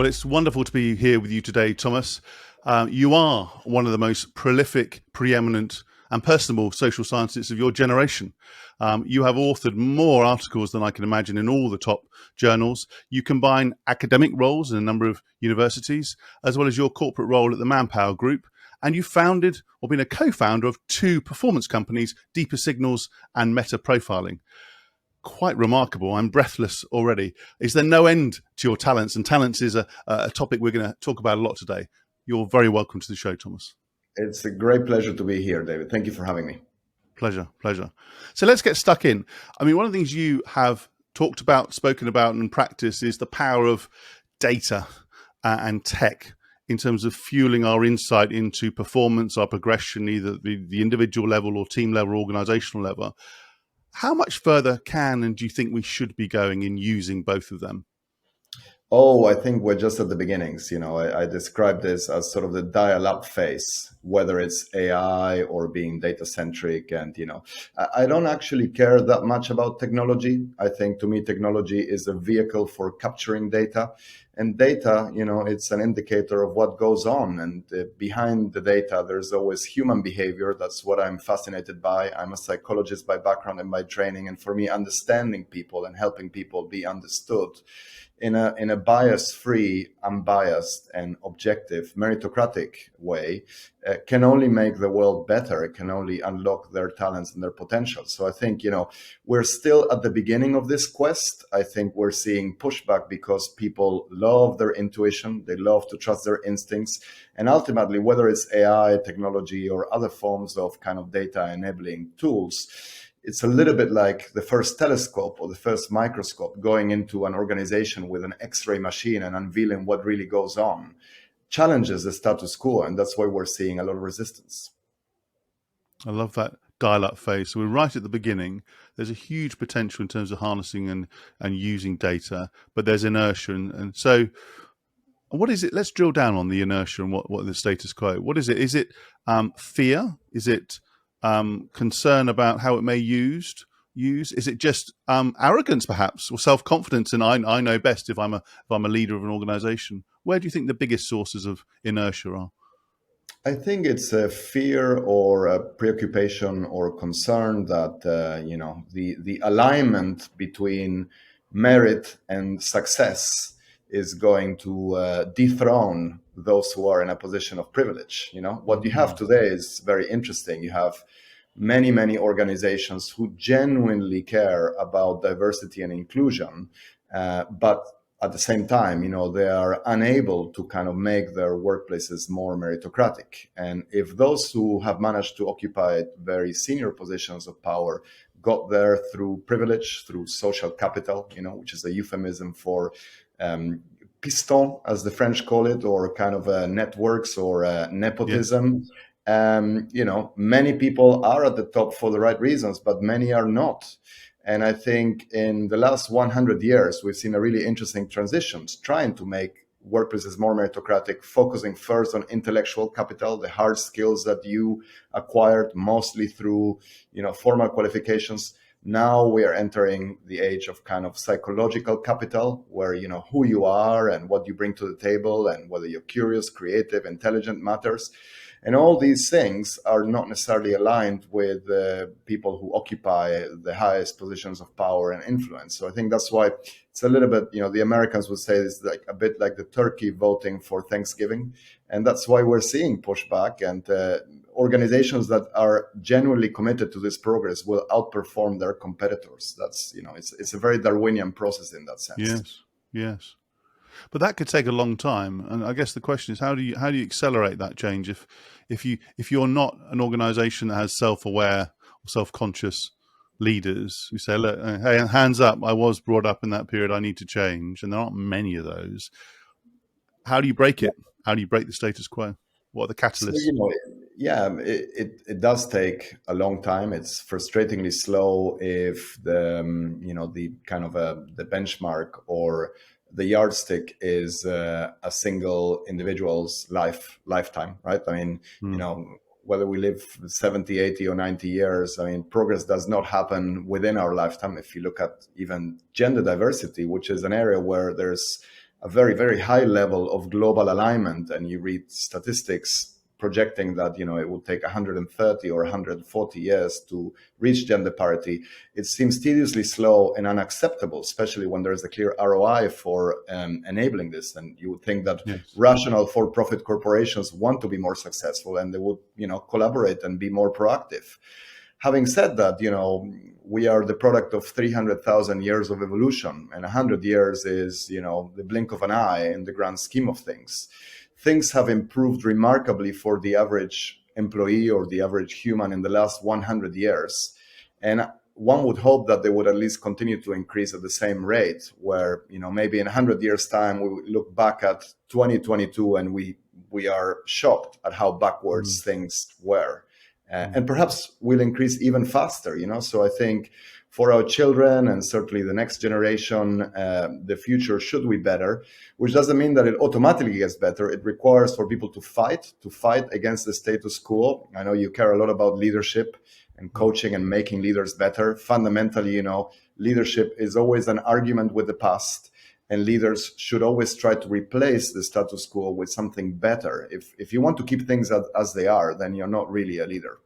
Well, it's wonderful to be here with you today, Thomas. You are one of the most prolific, preeminent, and personable social scientists of your generation. You have authored more articles than I can imagine in all the top journals. You combine academic roles in a number of universities, as well as your corporate role at the Manpower Group. And you founded or been a co-founder of two performance companies, Deeper Signals and Meta Profiling. Quite remarkable. I'm breathless already. Is there no end to your talents? And talents is a topic we're going to talk about a lot today. You're very welcome to the show, Thomas. It's a great pleasure to be here, David. Thank you for having me. Pleasure. So let's get stuck in. I mean, one of the things you have talked about, spoken about, and practiced is the power of data and tech in terms of fueling our insight into performance, our progression, either the individual level or team level, organizational level. How much further can and do you think we should be going in using both of them? Oh, I think we're just at the beginnings. I describe this as sort of the dial-up phase, whether it's AI or being data-centric. And, I don't actually care that much about technology. I think to me, technology is a vehicle for capturing data. And data, it's an indicator of what goes on. And behind the data, there's always human behavior. That's what I'm fascinated by. I'm a psychologist by background and by training. And for me, understanding people and helping people be understood in a bias-free, unbiased, and objective, meritocratic way can only make the world better. It can only unlock their talents and their potential. So I think, we're still at the beginning of this quest. I think we're seeing pushback because people love their intuition. They love to trust their instincts. And ultimately, whether it's AI, technology, or other forms of kind of data-enabling tools, it's a little bit like the first telescope or the first microscope going into an organization with an X-ray machine and unveiling what really goes on. Challenges the status quo, and that's why we're seeing a lot of resistance. I love that dial-up phase. So we're right at the beginning. There's a huge potential in terms of harnessing and using data, but there's inertia. And so what is it? Let's drill down on the inertia and what the status quo. What is it? Is it fear? Is it concern about how it may use? Is it just arrogance, perhaps, or self-confidence? And I know best if I'm a leader of an organization. Where do you think the biggest sources of inertia are? I think it's a fear or a preoccupation or concern that the alignment between merit and success is going to dethrone those who are in a position of privilege. What you have today is very interesting. You have many organizations who genuinely care about diversity and inclusion, but at the same time, they are unable to kind of make their workplaces more meritocratic. And if those who have managed to occupy very senior positions of power got there through privilege, through social capital, which is a euphemism for piston, as the French call it, or kind of networks or nepotism. Yes. Many people are at the top for the right reasons, but many are not. And I think in the last 100 years, we've seen a really interesting transitions trying to make workplaces more meritocratic, focusing first on intellectual capital, the hard skills that you acquired mostly through, formal qualifications. Now we are entering the age of kind of psychological capital, where, who you are and what you bring to the table and whether you're curious, creative, intelligent matters. And all these things are not necessarily aligned with people who occupy the highest positions of power and influence. So I think that's why it's a little bit, the Americans would say it's like a bit like the turkey voting for Thanksgiving. And that's why we're seeing pushback, and organizations that are genuinely committed to this progress will outperform their competitors. That's, it's a very Darwinian process in that sense. Yes. But that could take a long time, and I guess the question is how do you accelerate that change if you're not an organization that has self-aware or self-conscious leaders who say, look, hey, hands up, I was brought up in that period, I need to change, and there aren't many of those. How do you break it? How do you break the status quo? What are the catalysts? So, it does take a long time. It's frustratingly slow if the kind of the benchmark or the yardstick is a single individual's lifetime, right? I mean, whether we live 70, 80 or 90 years, progress does not happen within our lifetime. If you look at even gender diversity, which is an area where there's a very, very high level of global alignment, and you read statistics projecting that it would take 130 or 140 years to reach gender parity, it seems tediously slow and unacceptable, especially when there is a clear ROI for enabling this. And you would think that Yes. rational for-profit corporations want to be more successful, and they would collaborate and be more proactive. Having said that, we are the product of 300,000 years of evolution, and 100 years is, the blink of an eye in the grand scheme of things. Things have improved remarkably for the average employee or the average human in the last 100 years. And one would hope that they would at least continue to increase at the same rate, where, maybe in 100 years' time, we would look back at 2022 and we are shocked at how backwards things were. And perhaps will increase even faster, So I think for our children and certainly the next generation, the future should be better, which doesn't mean that it automatically gets better. It requires for people to fight against the status quo. I know you care a lot about leadership and coaching and making leaders better. Fundamentally, leadership is always an argument with the past, and leaders should always try to replace the status quo with something better. If you want to keep things as they are, then you're not really a leader.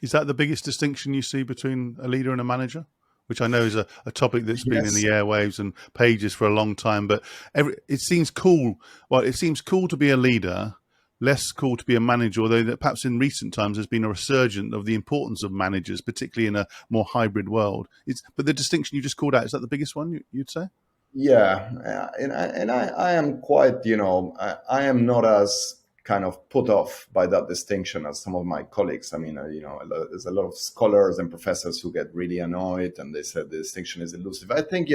Is that the biggest distinction you see between a leader and a manager? Which I know is a topic that's been in the airwaves and pages for a long time, but it seems cool. Well, it seems cool to be a leader, less cool to be a manager, although that perhaps in recent times there's been a resurgence of the importance of managers, particularly in a more hybrid world. But the distinction you just called out, is that the biggest one you'd say? Yeah, and I am quite, I am not as kind of put off by that distinction as some of my colleagues. I mean, there's a lot of scholars and professors who get really annoyed, and they said the distinction is elusive. I think,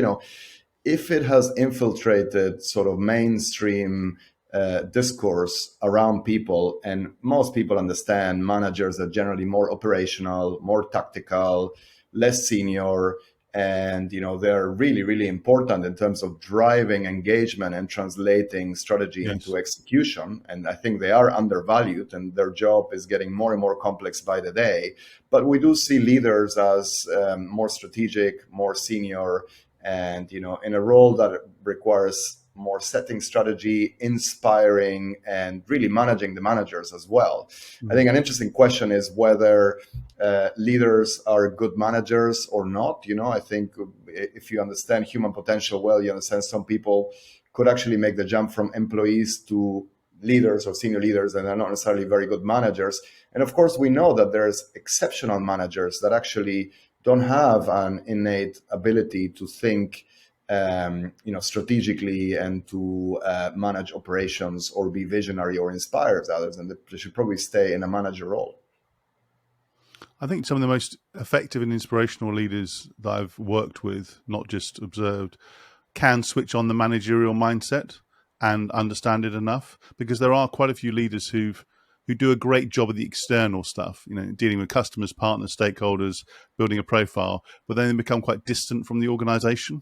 if it has infiltrated sort of mainstream discourse around people, and most people understand managers are generally more operational, more tactical, less senior, and they're really, really important in terms of driving engagement and translating strategy into execution. And I think they are undervalued, and their job is getting more and more complex by the day. But we do see leaders as more strategic, more senior, and in a role that requires more setting strategy, inspiring, and really managing the managers as well. I think an interesting question is whether leaders are good managers or not. I think if you understand human potential well, you understand some people could actually make the jump from employees to leaders or senior leaders, and they're not necessarily very good managers. And of course, we know that there's exceptional managers that actually don't have an innate ability to think strategically and to manage operations or be visionary or inspire others, and they should probably stay in a manager role. I think some of the most effective and inspirational leaders that I've worked with, not just observed, can switch on the managerial mindset and understand it enough, because there are quite a few leaders who do a great job of the external stuff, dealing with customers, partners, stakeholders, building a profile, but then they become quite distant from the organization.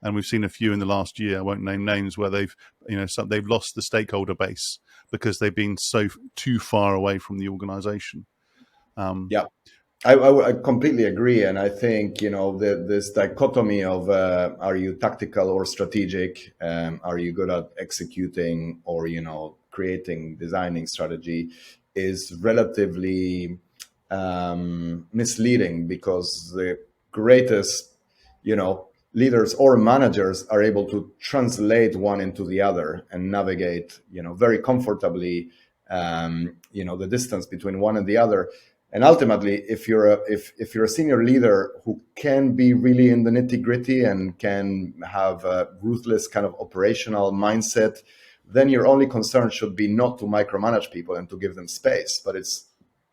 And we've seen a few in the last year, I won't name names, where they've lost the stakeholder base because they've been so too far away from the organization. Yeah, I completely agree. And I think, this dichotomy of are you tactical or strategic? Are you good at executing or, creating, designing strategy is relatively misleading, because the greatest, leaders or managers are able to translate one into the other and navigate, very comfortably, the distance between one and the other. And ultimately, if you're a senior leader who can be really in the nitty gritty and can have a ruthless kind of operational mindset, then your only concern should be not to micromanage people and to give them space. But it's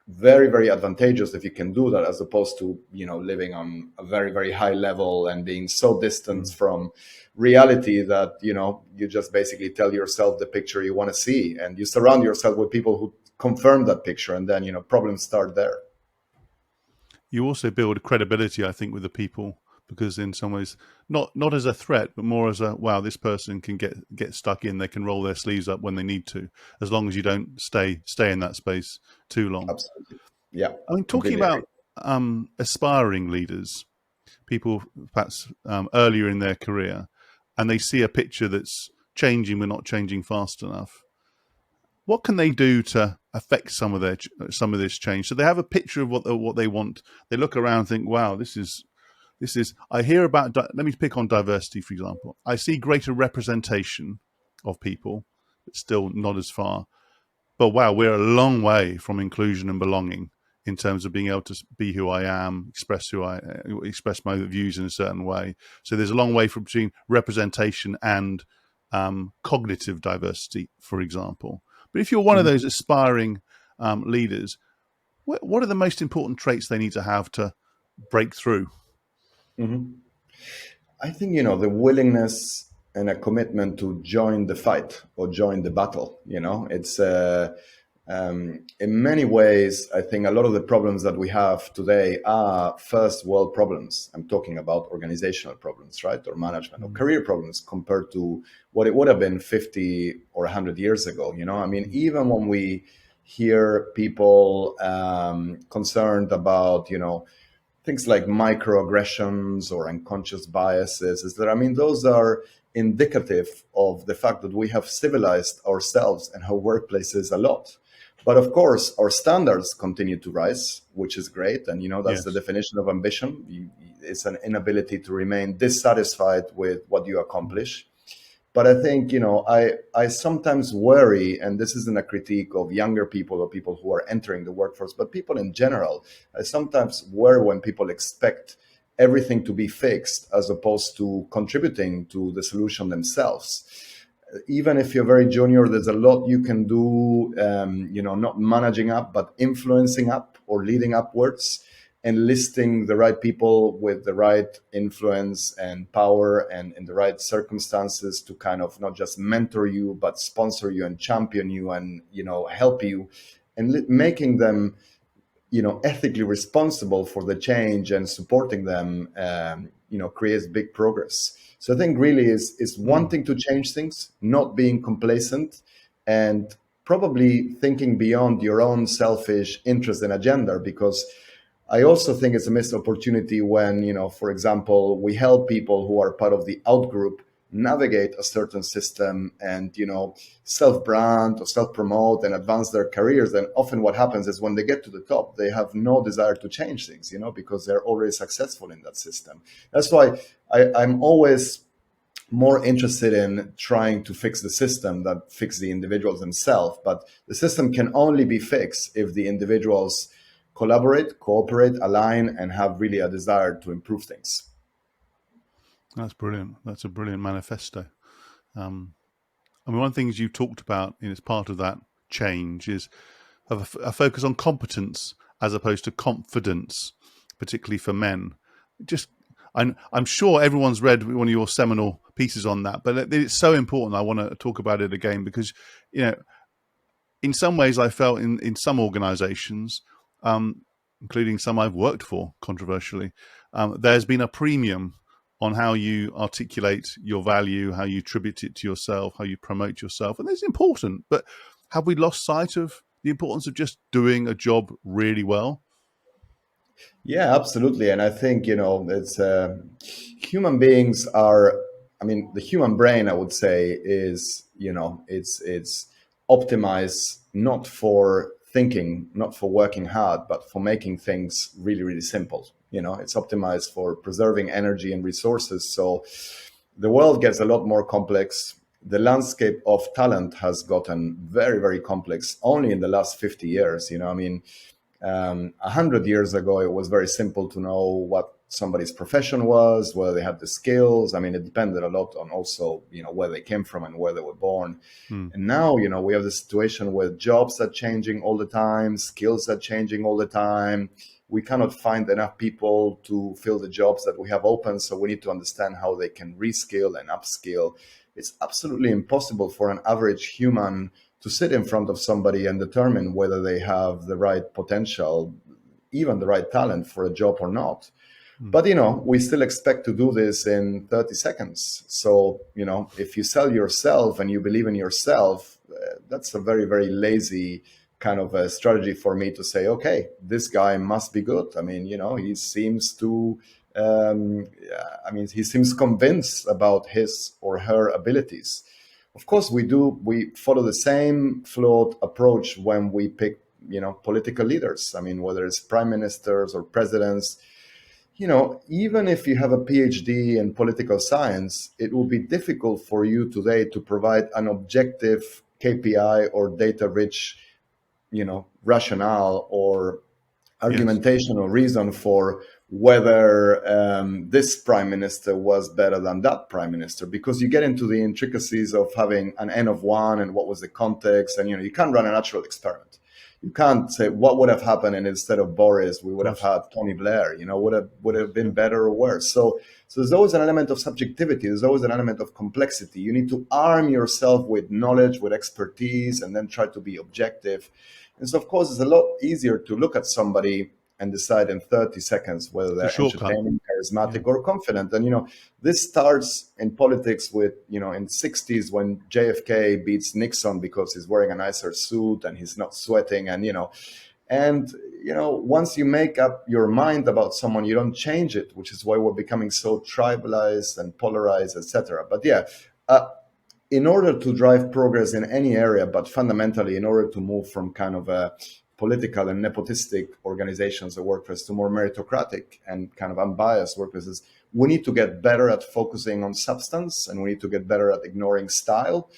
very, very advantageous if you can do that, as opposed to, living on a very, very high level and being so distant from reality that, you just basically tell yourself the picture you want to see, and you surround yourself with people who confirm that picture, and then, problems start there. You also build credibility, I think, with the people, because in some ways, not as a threat, but more as a, wow, this person can get stuck in, they can roll their sleeves up when they need to, as long as you don't stay in that space too long. Absolutely. Yeah. I mean, talking about aspiring leaders, people perhaps earlier in their career, and they see a picture that's changing but not changing fast enough, what can they do to affect some of this change? So they have a picture of what they want. They look around and think, wow, this is. I hear about. Let me pick on diversity, for example. I see greater representation of people, but still not as far. But wow, we're a long way from inclusion and belonging in terms of being able to be who I am, express my views in a certain way. So there's a long way from between representation and cognitive diversity, for example. But if you're one of those aspiring leaders, what are the most important traits they need to have to break through? Mm-hmm. I think, the willingness and a commitment to join the fight or join the battle. It's in many ways, I think a lot of the problems that we have today are first world problems. I'm talking about organizational problems, right? Or management or career problems compared to what it would have been 50 or 100 years ago. Even when we hear people concerned about, things like microaggressions or unconscious biases, those are indicative of the fact that we have civilized ourselves and our workplaces a lot. But of course, our standards continue to rise, which is great. And, that's the definition of ambition. It's an inability to remain dissatisfied with what you accomplish. But I think, I sometimes worry, and this isn't a critique of younger people or people who are entering the workforce, but people in general. I sometimes worry when people expect everything to be fixed as opposed to contributing to the solution themselves. Even if you're very junior, there's a lot you can do, not managing up, but influencing up or leading upwards, enlisting the right people with the right influence and power and in the right circumstances to kind of not just mentor you, but sponsor you and champion you and, help you, and making them, ethically responsible for the change and supporting them, creates big progress. So I think really is wanting to change things, not being complacent, and probably thinking beyond your own selfish interest and agenda. Because I also think it's a missed opportunity when, for example, we help people who are part of the out group navigate a certain system and, self-brand or self-promote and advance their careers. And often what happens is when they get to the top, they have no desire to change things, because they're already successful in that system. That's why I'm always more interested in trying to fix the system than fix the individuals themselves. But the system can only be fixed if the individuals collaborate, cooperate, align, and have really a desire to improve things. That's brilliant. That's a brilliant manifesto. One of the things you talked about as part of that change is a focus on competence as opposed to confidence, particularly for men. I'm sure everyone's read one of your seminal pieces on that, but it's so important. I want to talk about it again because, in some ways I felt in some organizations, including some I've worked for, controversially, there's been a premium on how you articulate your value, how you attribute it to yourself, how you promote yourself. And it's important, but have we lost sight of the importance of just doing a job really well? Yeah, absolutely. And I think, it's human beings are, the human brain, I would say, is, it's optimized not for thinking, not for working hard, but for making things really, really simple. It's optimized for preserving energy and resources. So the world gets a lot more complex. The landscape of talent has gotten very, very complex only in the last 50 years. 100 years ago, it was very simple to know what somebody's profession was, whether they had the skills. It depended a lot on also, where they came from and where they were born. And now, we have the situation where jobs are changing all the time, skills are changing all the time. We cannot find enough people to fill the jobs that we have open. So we need to understand how they can reskill and upskill. It's absolutely impossible for an average human to sit in front of somebody and determine whether they have the right potential, even the right talent for a job or not. But, we still expect to do this in 30 seconds. So, if you sell yourself and you believe in yourself, that's a very, very lazy kind of a strategy for me to say, okay, this guy must be good. He seems to I mean, he seems convinced about his or her abilities. Of course, we follow the same flawed approach when we pick, political leaders. I mean, whether it's prime ministers or presidents, even if you have a PhD in political science, it will be difficult for you today to provide an objective KPI or data rich, rationale or Yes. argumentation or reason for whether this prime minister was better than that prime minister, because you get into the intricacies of having an n of one and what was the context, and you can't run a natural experiment. You can't say what would have happened, and instead of Boris we would have had Tony Blair. Would have been better or worse. So there's always an element of subjectivity. There's always an element of complexity. You need to arm yourself with knowledge, with expertise, and then try to be objective. And so, of course, it's a lot easier to look at somebody and decide in 30 seconds whether It's a they're shortcut. entertaining, charismatic, or confident. And, this starts in politics with, in the 60s when JFK beats Nixon because he's wearing a nicer suit and he's not sweating. Once you make up your mind about someone, you don't change it, which is why we're becoming so tribalized and polarized, etc. But yeah, in order to drive progress in any area, but fundamentally in order to move from kind of a political and nepotistic organizations or workplaces to more meritocratic and kind of unbiased workplaces, we need to get better at focusing on substance, and we need to get better at ignoring style.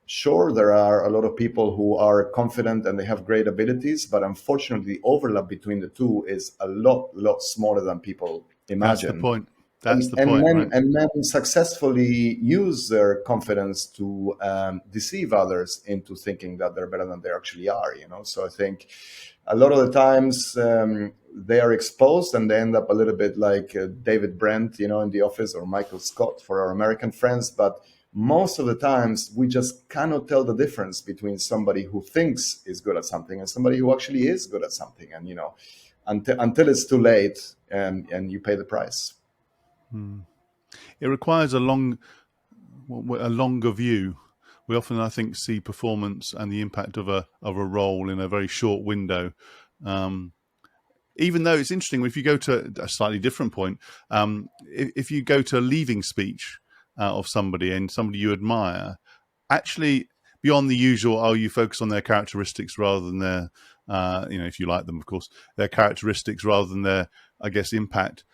Sure, there are a lot of people who are confident and they have great abilities, but unfortunately the overlap between the two is a lot smaller than people imagine. That's the point. Right? And men successfully use their confidence to deceive others into thinking that they're better than they actually are. So I think a lot of the times they are exposed and they end up a little bit like David Brent, in The Office, or Michael Scott for our American friends. But most of the times we just cannot tell the difference between somebody who thinks is good at something and somebody who actually is good at something. And until it's too late, and you pay the price. It requires a longer view. We often, I think, see performance and the impact of a role in a very short window. Even though it's interesting, if you go to a slightly different point, if you go to a leaving speech of somebody and somebody you admire, actually beyond the usual, you focus on their characteristics rather than their, if you like them, of course, their characteristics rather than their, I guess, impact.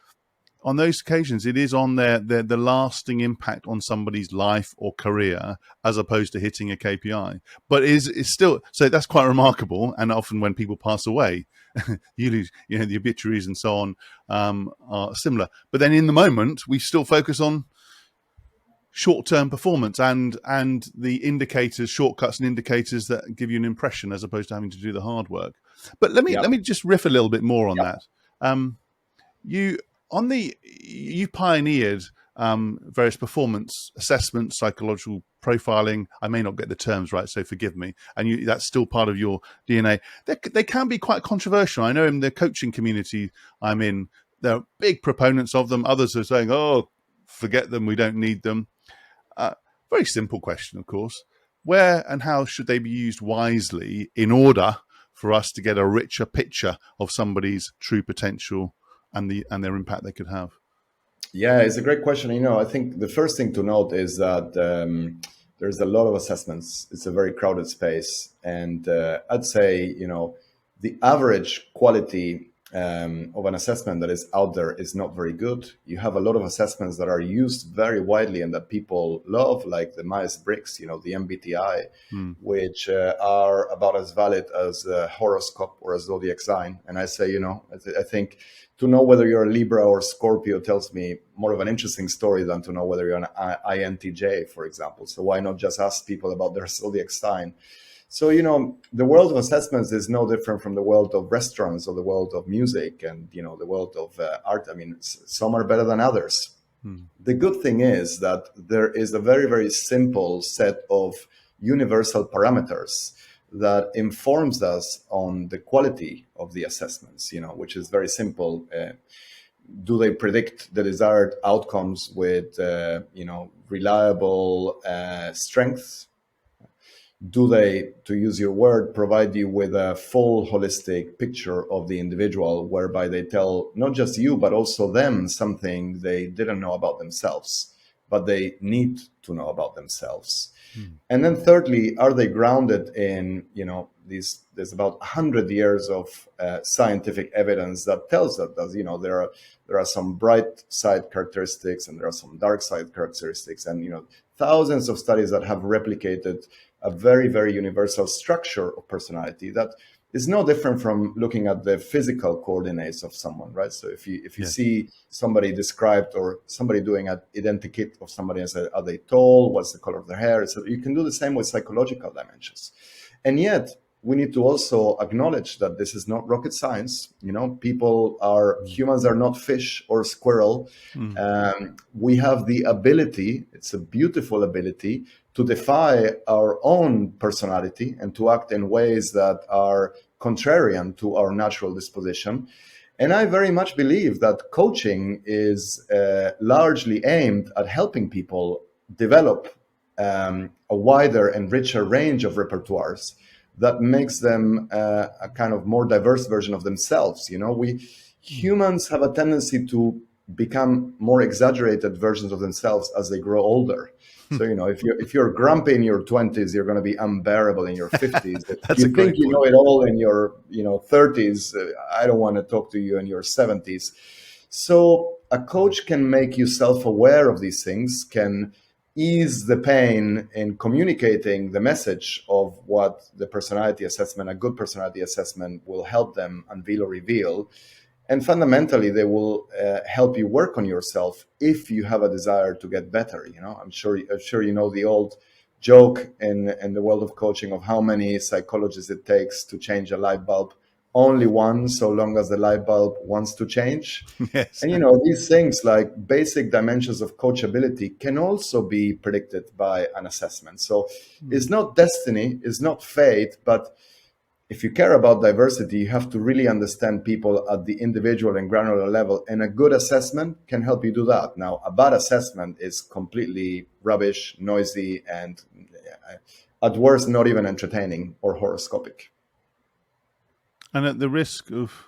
On those occasions, it is on the lasting impact on somebody's life or career, as opposed to hitting a KPI. But it's still, so that's quite remarkable. And often when people pass away, you lose, the obituaries and so on are similar. But then in the moment, we still focus on short-term performance and the indicators, shortcuts and indicators that give you an impression, as opposed to having to do the hard work. But let me just riff a little bit more on that. You pioneered various performance assessments, psychological profiling. I may not get the terms right, so forgive me. And that's still part of your DNA. They can be quite controversial. I know in the coaching community I'm in, there are big proponents of them. Others are saying, "Oh, forget them. We don't need them." Very simple question, of course. Where and how should they be used wisely in order for us to get a richer picture of somebody's true potential and their impact they could have? Yeah, it's a great question. I think the first thing to note is that there's a lot of assessments. It's a very crowded space. And I'd say, the average quality of an assessment that is out there is not very good. You have a lot of assessments that are used very widely and that people love, like the Myers-Briggs, the MBTI, which are about as valid as a horoscope or a zodiac sign. And I say, I think to know whether you're a Libra or Scorpio tells me more of an interesting story than to know whether you're an INTJ, for example. So why not just ask people about their zodiac sign? So, the world of assessments is no different from the world of restaurants or the world of music and, the world of art. I mean, some are better than others. The good thing is that there is a very, very simple set of universal parameters that informs us on the quality of the assessments, which is very simple. Do they predict the desired outcomes with, reliable strengths? do they, to use your word, provide you with a full holistic picture of the individual, whereby they tell not just you, but also them something they didn't know about themselves, but they need to know about themselves? And then thirdly, are they grounded in, there's about 100 years of scientific evidence that tells us that, there are some bright side characteristics and there are some dark side characteristics, and, thousands of studies that have replicated a very, very universal structure of personality that is no different from looking at the physical coordinates of someone, right? So if you Yes. see somebody described, or somebody doing an identikit of somebody and say, are they tall? What's the color of their hair? So you can do the same with psychological dimensions. And yet we need to also acknowledge that this is not rocket science. Humans are not fish or squirrel. We have the ability, it's a beautiful ability, to defy our own personality and to act in ways that are contrarian to our natural disposition. And I very much believe that coaching is largely aimed at helping people develop a wider and richer range of repertoires that makes them a kind of more diverse version of themselves. Humans have a tendency to become more exaggerated versions of themselves as they grow older. So, if you're grumpy in your 20s, you're going to be unbearable in your 50s. If you think you know it all in your 30s, I don't want to talk to you in your 70s. So a coach can make you self-aware of these things, can ease the pain in communicating the message of what the personality assessment, a good personality assessment, will help them unveil or reveal. And fundamentally, they will help you work on yourself if you have a desire to get better. I'm sure you know the old joke in the world of coaching of how many psychologists it takes to change a light bulb. Only one, so long as the light bulb wants to change. Yes. And these things like basic dimensions of coachability can also be predicted by an assessment. So it's not destiny, it's not fate, but if you care about diversity, you have to really understand people at the individual and granular level, and a good assessment can help you do that. Now, a bad assessment is completely rubbish, noisy, and at worst, not even entertaining or horoscopic. And at the risk of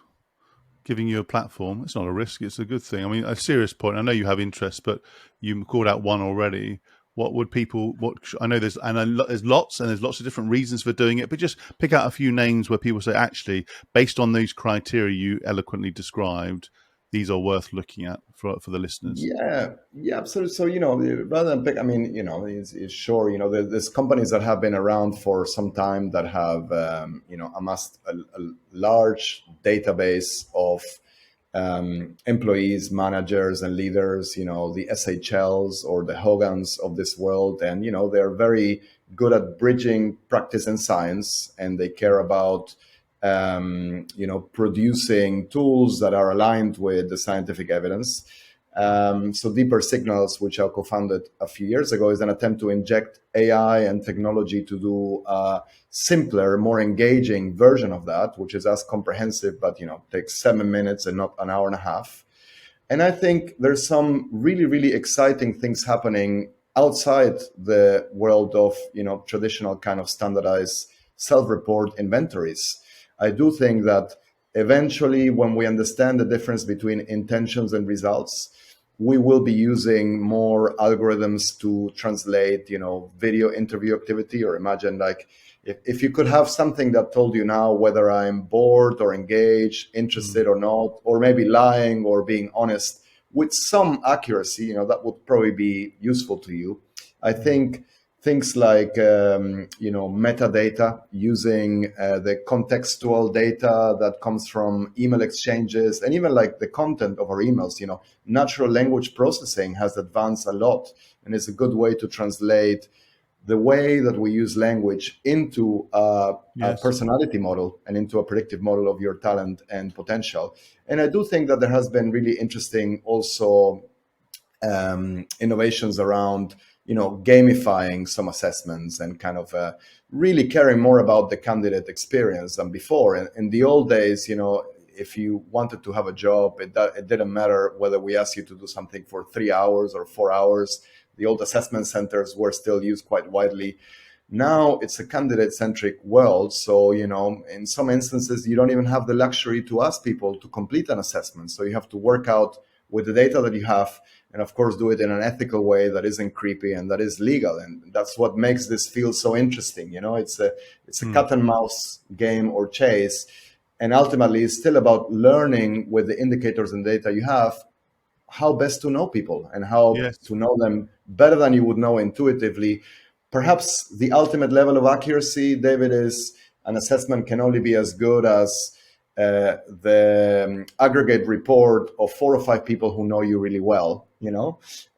giving you a platform, it's not a risk, it's a good thing. I mean, a serious point, I know you have interest, but you called out one already. What would people, I know there's lots of different reasons for doing it, but just pick out a few names where people say, actually, based on those criteria you eloquently described, these are worth looking at for the listeners. Yeah, absolutely. So, rather than pick, it's sure, there's companies that have been around for some time that have, amassed a large database of employees, managers, and leaders, the SHLs or the Hogans of this world. And, they're very good at bridging practice and science, and they care about producing tools that are aligned with the scientific evidence. So Deeper Signals, which I co-founded a few years ago, is an attempt to inject AI and technology to do a simpler, more engaging version of that, which is as comprehensive, but takes 7 minutes and not an hour and a half. And I think there's some really, really exciting things happening outside the world of traditional kind of standardized self-report inventories. I do think that eventually, when we understand the difference between intentions and results, we will be using more algorithms to translate, video interview activity. Or imagine like if you could have something that told you now whether I'm bored or engaged, interested or not, or maybe lying or being honest with some accuracy, that would probably be useful to you. I think things like, metadata, using the contextual data that comes from email exchanges, and even like the content of our emails, natural language processing has advanced a lot, and it's a good way to translate the way that we use language into a personality model and into a predictive model of your talent and potential. And I do think that there has been really interesting also innovations around gamifying some assessments and kind of really caring more about the candidate experience than before. And in the old days, if you wanted to have a job, it didn't matter whether we asked you to do something for 3 hours or 4 hours. The old assessment centers were still used quite widely. Now it's a candidate-centric world. So, in some instances, you don't even have the luxury to ask people to complete an assessment. So you have to work out with the data that you have, and of course, do it in an ethical way that isn't creepy and that is legal. And that's what makes this field so interesting. It's a cat and mouse game or chase. And ultimately, it's still about learning with the indicators and data you have how best to know people and how Yes. to know them better than you would know intuitively. Perhaps the ultimate level of accuracy, David, is an assessment can only be as good as the aggregate report of 4 or 5 people who know you really well.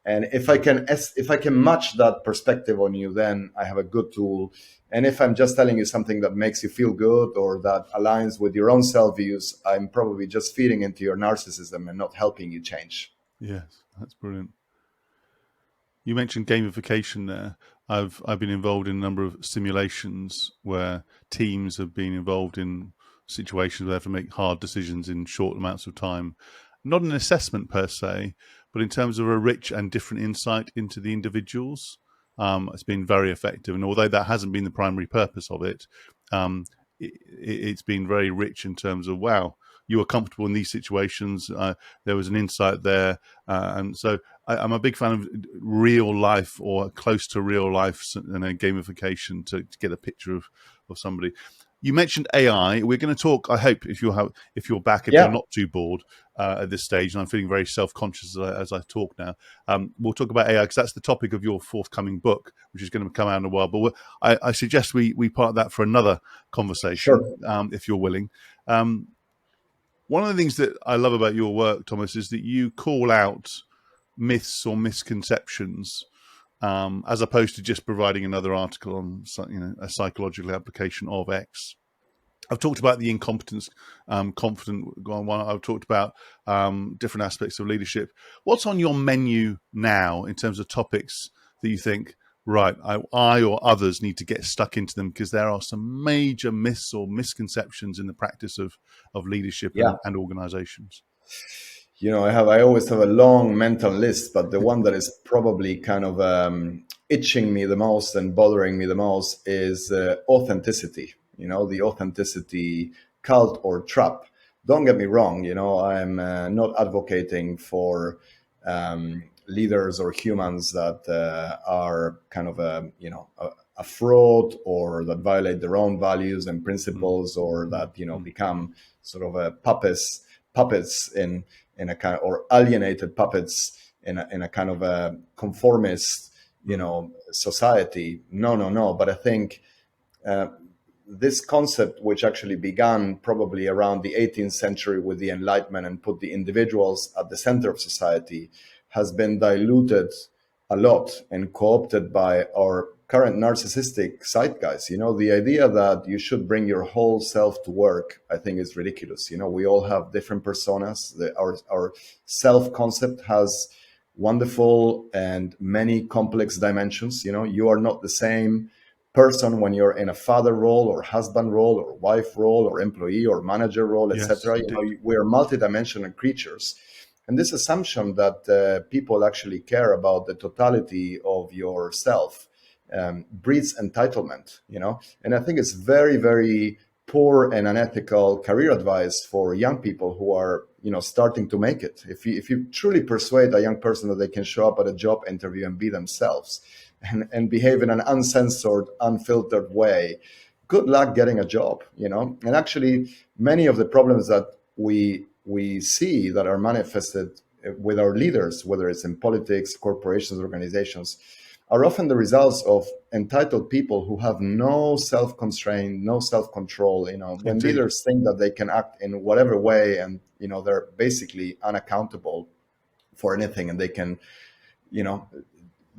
And if I can match that perspective on you, then I have a good tool. And if I'm just telling you something that makes you feel good or that aligns with your own self views, I'm probably just feeding into your narcissism and not helping you change. Yes, that's brilliant. You mentioned gamification there. I've been involved in a number of simulations where teams have been involved in situations where they have to make hard decisions in short amounts of time. Not an assessment per se, but in terms of a rich and different insight into the individuals. It's been very effective. And although that hasn't been the primary purpose of it, it's been very rich in terms of, wow, you were comfortable in these situations. There was an insight there. And so I'm a big fan of real life or close to real life and a gamification to get a picture of somebody. You mentioned AI. We're going to talk. I hope if you're back, if you're Yeah, not too bored at this stage, and I'm feeling very self-conscious as I talk now. We'll talk about AI because that's the topic of your forthcoming book, which is going to come out in a while. But I suggest we park that for another sure. conversation, if you're willing. One of the things that I love about your work, Thomas, is that you call out myths or misconceptions, as opposed to just providing another article on a psychological application of X. I've talked about the incompetence, confident one. I've talked about different aspects of leadership. What's on your menu now in terms of topics that you think, right, I or others need to get stuck into them because there are some major myths or misconceptions in the practice of leadership Yeah. and organizations? I always have a long mental list, but the one that is probably kind of itching me the most and bothering me the most is authenticity. The authenticity cult or trap. Don't get me wrong. I'm not advocating for leaders or humans that are kind of a fraud or that violate their own values and principles or that become sort of a puppets in a kind of, or alienated puppets in a kind of a conformist society. No, but I think this concept, which actually began probably around the 18th century with the Enlightenment and put the individuals at the center of society, has been diluted a lot and co-opted by our current narcissistic zeitgeist. The idea that you should bring your whole self to work, I think, is ridiculous. We all have different personas. Our self concept has wonderful and many complex dimensions. You are not the same person when you're in a father role or husband role or wife role or employee or manager role, Yes, etc. indeed. We're multidimensional creatures. And this assumption that people actually care about the totality of yourself breeds entitlement, And I think it's very, very poor and unethical career advice for young people who are, starting to make it. If you truly persuade a young person that they can show up at a job interview and be themselves and behave in an uncensored, unfiltered way, good luck getting a job, And actually, many of the problems that we see that are manifested with our leaders, whether it's in politics, corporations, organizations, are often the results of entitled people who have no self-constraint, no self-control. When Indeed. leaders think that they can act in whatever way and, they're basically unaccountable for anything and they can,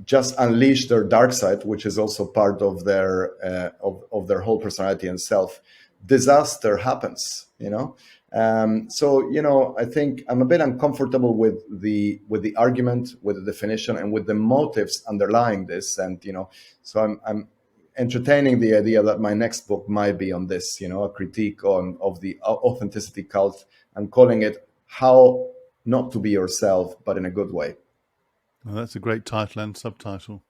just unleash their dark side, which is also part of their of their whole personality and self, disaster happens. So I think I'm a bit uncomfortable with the argument, with the definition, and with the motives underlying this. And so I'm entertaining the idea that my next book might be on this. A critique of the authenticity cult. I'm calling it "How Not to Be Yourself, but in a Good Way." Well, that's a great title and subtitle.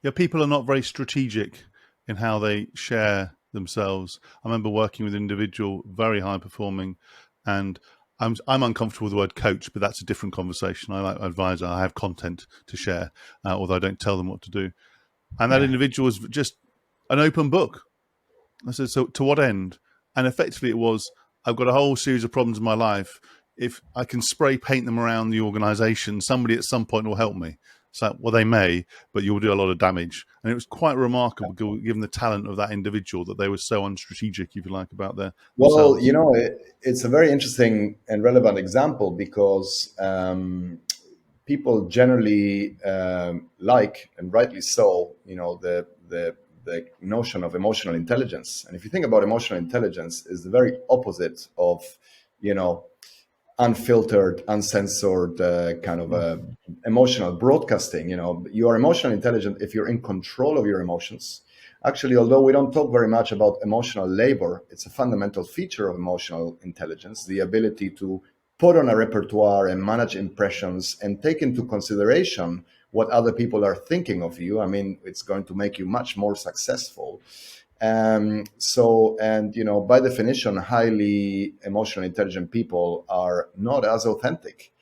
Yeah, people are not very strategic in how they share themselves. I remember working with an individual, very high performing, and I'm uncomfortable with the word coach, but that's a different conversation. I like advisor. I have content to share, although I don't tell them what to do. And that Yeah. individual was just an open book. I said, so to what end? And effectively it was, I've got a whole series of problems in my life. If I can spray paint them around the organization, somebody at some point will help me. So, well, they may, but you'll do a lot of damage. And it was quite remarkable, given the talent of that individual, that they were so unstrategic, if you like, about Well, themselves. it's a very interesting and relevant example because people generally like, and rightly so, the notion of emotional intelligence. And if you think about emotional intelligence, is the very opposite of, you know, unfiltered, uncensored kind of emotional broadcasting. You are emotional intelligent if you're in control of your emotions. Actually, although we don't talk very much about emotional labor, it's a fundamental feature of emotional intelligence, the ability to put on a repertoire and manage impressions and take into consideration what other people are thinking of you. I mean, it's going to make you much more successful. By definition, highly emotionally intelligent people are not as authentic.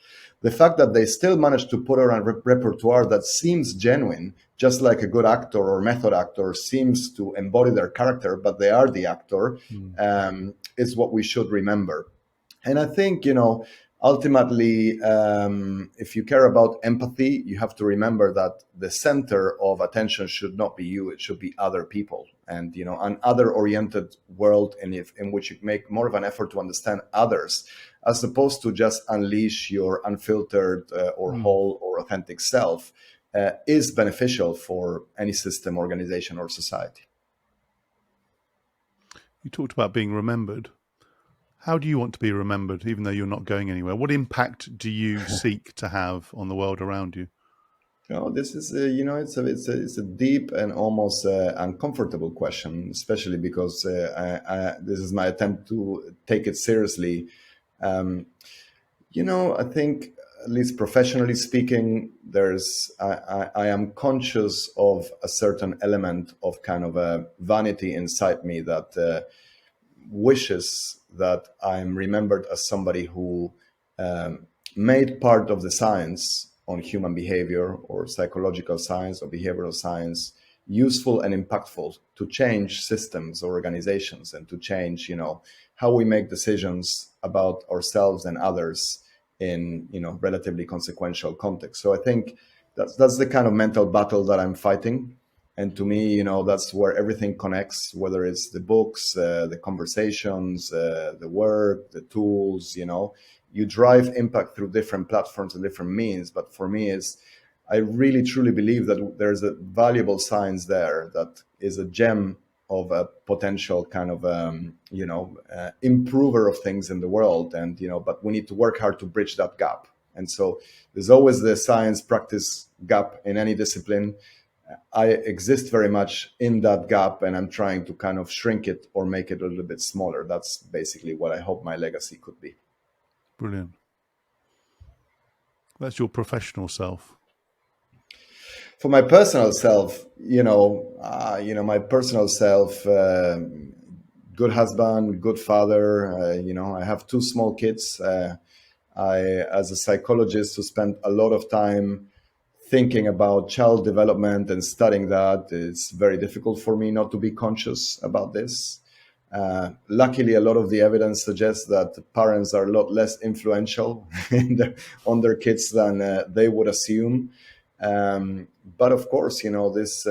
The fact that they still manage to put on a repertoire that seems genuine, just like a good actor or method actor seems to embody their character, but they are the actor, is what we should remember. And I think, ultimately, if you care about empathy, you have to remember that the center of attention should not be you, it should be other people. And, an other-oriented world in which you make more of an effort to understand others, as opposed to just unleash your unfiltered or whole or authentic self, is beneficial for any system, organization, or society. You talked about being remembered. How do you want to be remembered, even though you're not going anywhere? What impact do you seek to have on the world around you? This is it's a deep and almost uncomfortable question, especially because this is my attempt to take it seriously. I think, at least professionally speaking, I am conscious of a certain element of kind of a vanity inside me that wishes that I'm remembered as somebody who made part of the science on human behavior or psychological science or behavioral science useful and impactful to change systems or organizations and to change, how we make decisions about ourselves and others in, relatively consequential context. So I think that's the kind of mental battle that I'm fighting. And to me, that's where everything connects, whether it's the books, the conversations, the work, the tools. You drive impact through different platforms and different means. But for me, I really truly believe that there's a valuable science there that is a gem of a potential kind of improver of things in the world. And but we need to work hard to bridge that gap. And so there's always the science practice gap in any discipline. I exist very much in that gap, and I'm trying to kind of shrink it or make it a little bit smaller. That's basically what I hope my legacy could be. Brilliant. That's your professional self. For my personal self, my personal self, good husband, good father. I have two small kids. As a psychologist who spent a lot of time thinking about child development and studying that, it's very difficult for me not to be conscious about this. Luckily, a lot of the evidence suggests that parents are a lot less influential on their kids than they would assume. But of course, this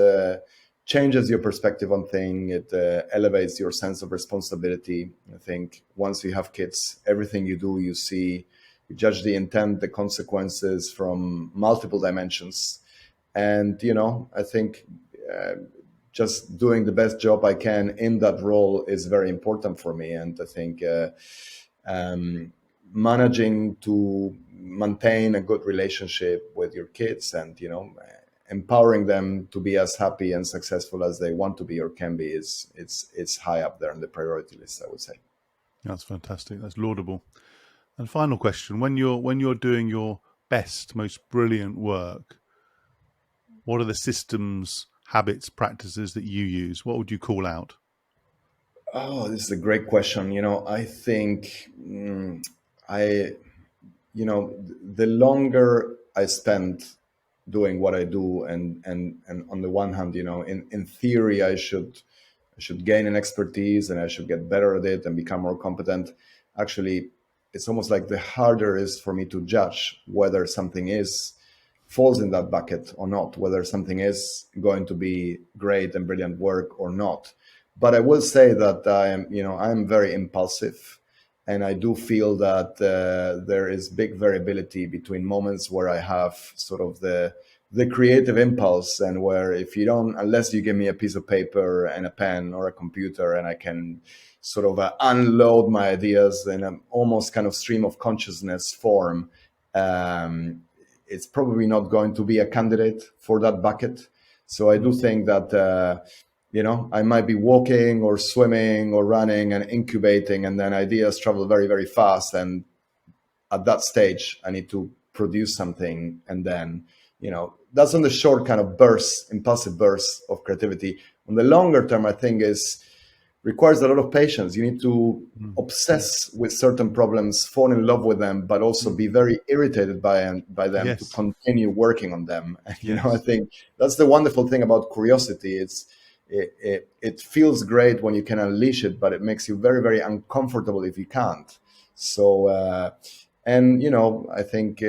changes your perspective on things. It elevates your sense of responsibility. I think once you have kids, everything you do, you see, you judge the intent, the consequences from multiple dimensions. And, I think just doing the best job I can in that role is very important for me. And I think managing to maintain a good relationship with your kids and, empowering them to be as happy and successful as they want to be or can be it's high up there on the priority list, I would say. That's fantastic. That's laudable. And final question: when you're doing your best, most brilliant work, what are the systems habits, practices that you use? What would you call out? Oh, this is a great question. I think I, the longer I spend doing what I do, and on the one hand, in theory, I should gain an expertise and I should get better at it and become more competent. Actually, it's almost like the harder it is for me to judge whether something is falls in that bucket or not, whether something is going to be great and brilliant work or not. But I will say that I'm very impulsive, and I do feel that there is big variability between moments where I have sort of the creative impulse, and where if you don't, unless you give me a piece of paper and a pen or a computer, and I can sort of unload my ideas in an almost kind of stream of consciousness form, um, it's probably not going to be a candidate for that bucket. So I do think that I might be walking or swimming or running and incubating, and then ideas travel very, very fast. And at that stage, I need to produce something. And then, that's on the short kind of bursts, impulsive bursts of creativity. On the longer term, I think requires a lot of patience. You need to obsess with certain problems, fall in love with them, but also be very irritated by them Yes. to continue working on them. And, Yes. I think that's the wonderful thing about curiosity. It feels great when you can unleash it, but it makes you very, very uncomfortable if you can't. So, I think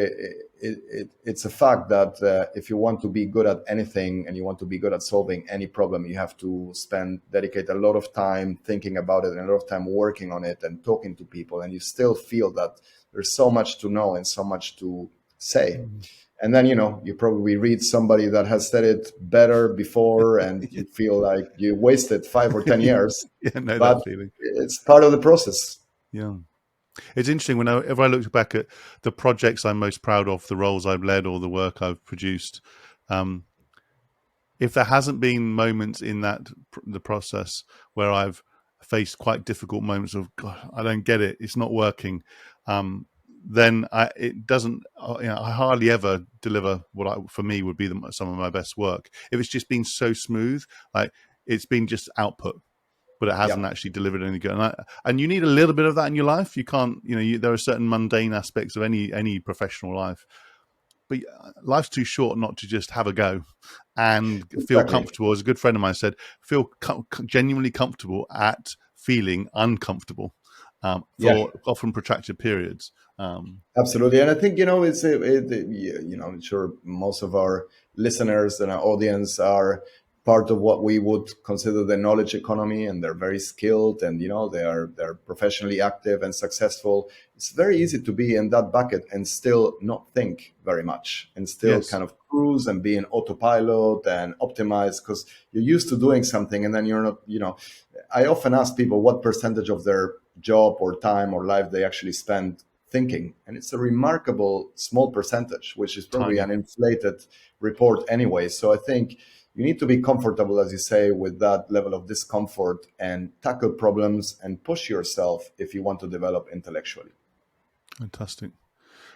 it's a fact that if you want to be good at anything and you want to be good at solving any problem, you have to dedicate a lot of time thinking about it and a lot of time working on it and talking to people. And you still feel that there's so much to know and so much to say. And then, you probably read somebody that has said it better before, and you feel like you wasted 5 or 10 years. Yeah, know But that feeling. it's part of the process. Yeah. It's interesting whenever I look back at the projects I'm most proud of, the roles I've led or the work I've produced, if there hasn't been moments in the process where I've faced quite difficult moments of, God, I don't get it, it's not working, then it doesn't. I hardly ever deliver what for me would be some of my best work. If it's just been so smooth, like it's been just output, but it hasn't actually delivered any good. And you need a little bit of that in your life. You can't, there are certain mundane aspects of any professional life, but life's too short not to just have a go and feel comfortable. As a good friend of mine said, feel genuinely comfortable at feeling uncomfortable for often protracted periods. Absolutely. And I think, I'm sure most of our listeners and our audience are part of what we would consider the knowledge economy, and they're very skilled, and, they're professionally active and successful. It's very easy to be in that bucket and still not think very much, and still kind of cruise and be in autopilot and optimize, because you're used to doing something, and then you're not, I often ask people what percentage of their job or time or life they actually spend thinking, and it's a remarkable small percentage, which is probably an inflated report anyway. So I think you need to be comfortable, as you say, with that level of discomfort, and tackle problems and push yourself if you want to develop intellectually. Fantastic.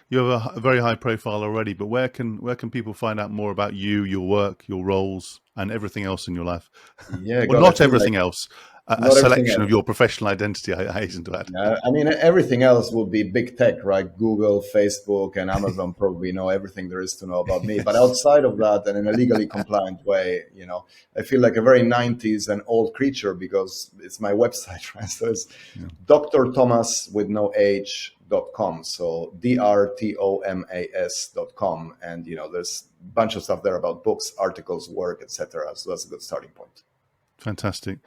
You have a very high profile already, but where can people find out more about you, your work, your roles, and everything else in your life? Yeah, well, not everything else. A selection of your professional identity, I hasten to add. I mean, everything else would be big tech, right? Google, Facebook, and Amazon probably know everything there is to know about me. But outside of that, and in a legally compliant way, I feel like a very 90s and old creature, because it's my website, right? So it's Dr. Tomas with no H.com. So DRTOMAS.com. And, there's a bunch of stuff there about books, articles, work, etc. So that's a good starting point. Fantastic.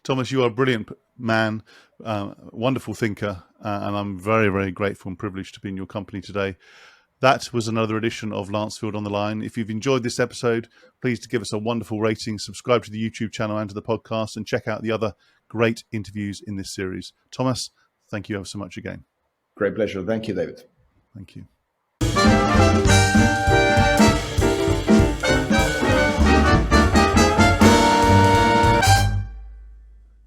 Tomas, you are a brilliant man, wonderful thinker, and I'm very, very grateful and privileged to be in your company today. That was another edition of Lancefield on the Line. If you've enjoyed this episode, please give us a wonderful rating, subscribe to the YouTube channel and to the podcast, and check out the other great interviews in this series. Tomas, thank you ever so much again. Great pleasure. Thank you, David. Thank you.